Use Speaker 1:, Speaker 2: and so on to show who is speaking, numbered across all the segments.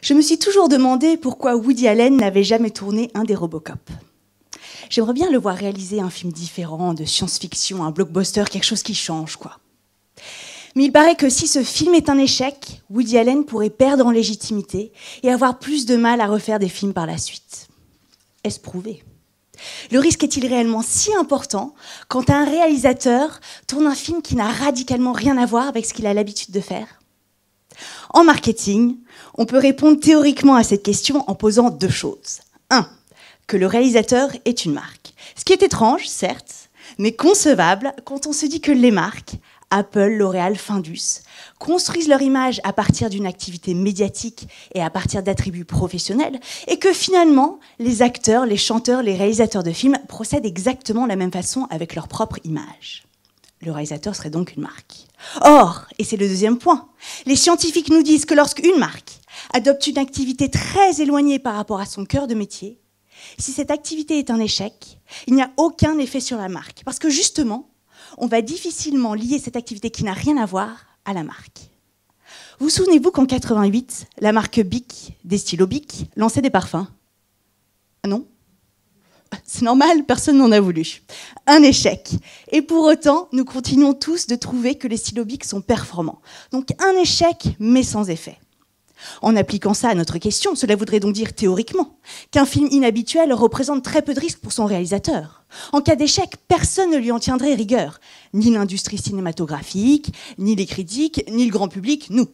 Speaker 1: Je me suis toujours demandé pourquoi Woody Allen n'avait jamais tourné un des Robocop. J'aimerais bien le voir réaliser un film différent, de science-fiction, un blockbuster, quelque chose qui change, quoi. Mais il paraît que si ce film est un échec, Woody Allen pourrait perdre en légitimité et avoir plus de mal à refaire des films par la suite. Est-ce prouvé ? Le risque est-il réellement si important quand un réalisateur tourne un film qui n'a radicalement rien à voir avec ce qu'il a l'habitude de faire ? En marketing, on peut répondre théoriquement à cette question en posant deux choses. 1. Que le réalisateur est une marque. Ce qui est étrange, certes, mais concevable quand on se dit que les marques, Apple, L'Oréal, Findus, construisent leur image à partir d'une activité médiatique et à partir d'attributs professionnels, et que finalement, les acteurs, les chanteurs, les réalisateurs de films procèdent exactement de la même façon avec leur propre image. Le réalisateur serait donc une marque. Or, et c'est le deuxième point, les scientifiques nous disent que lorsqu'une marque adopte une activité très éloignée par rapport à son cœur de métier, si cette activité est un échec, il n'y a aucun effet sur la marque. Parce que justement, on va difficilement lier cette activité qui n'a rien à voir à la marque. Vous souvenez-vous qu'en 88, la marque Bic, des stylos Bic, lançait des parfums ? Ah non ? C'est normal, personne n'en a voulu. Un échec. Et pour autant, nous continuons tous de trouver que les stylos Bic sont performants. Donc un échec, mais sans effet. En appliquant ça à notre question, cela voudrait donc dire théoriquement qu'un film inhabituel représente très peu de risques pour son réalisateur. En cas d'échec, personne ne lui en tiendrait rigueur. Ni l'industrie cinématographique, ni les critiques, ni le grand public, nous.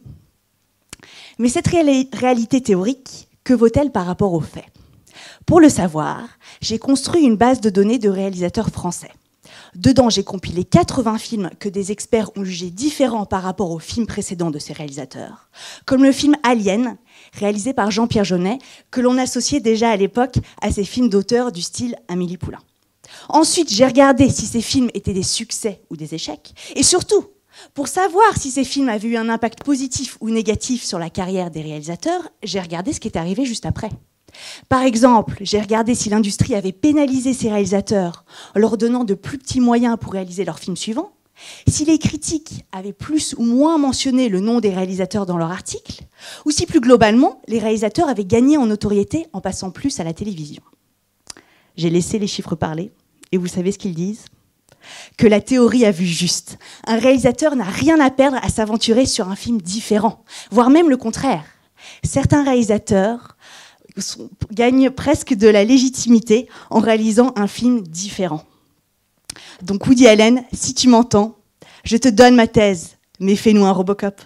Speaker 1: Mais cette réalité théorique, que vaut-elle par rapport aux faits ? Pour le savoir, j'ai construit une base de données de réalisateurs français. Dedans, j'ai compilé 80 films que des experts ont jugés différents par rapport aux films précédents de ces réalisateurs, comme le film Alien, réalisé par Jean-Pierre Jeunet, que l'on associait déjà à l'époque à ces films d'auteurs du style Amélie Poulain. Ensuite, j'ai regardé si ces films étaient des succès ou des échecs, et surtout, pour savoir si ces films avaient eu un impact positif ou négatif sur la carrière des réalisateurs, j'ai regardé ce qui est arrivé juste après. Par exemple, j'ai regardé si l'industrie avait pénalisé ces réalisateurs en leur donnant de plus petits moyens pour réaliser leurs films suivants, si les critiques avaient plus ou moins mentionné le nom des réalisateurs dans leurs articles, ou si plus globalement, les réalisateurs avaient gagné en notoriété en passant plus à la télévision. J'ai laissé les chiffres parler, et vous savez ce qu'ils disent ? Que la théorie a vu juste. Un réalisateur n'a rien à perdre à s'aventurer sur un film différent, voire même le contraire. Certains réalisateurs gagne presque de la légitimité en réalisant un film différent. Donc Woody Allen, si tu m'entends, je te donne ma thèse, mais fais-nous un Robocop.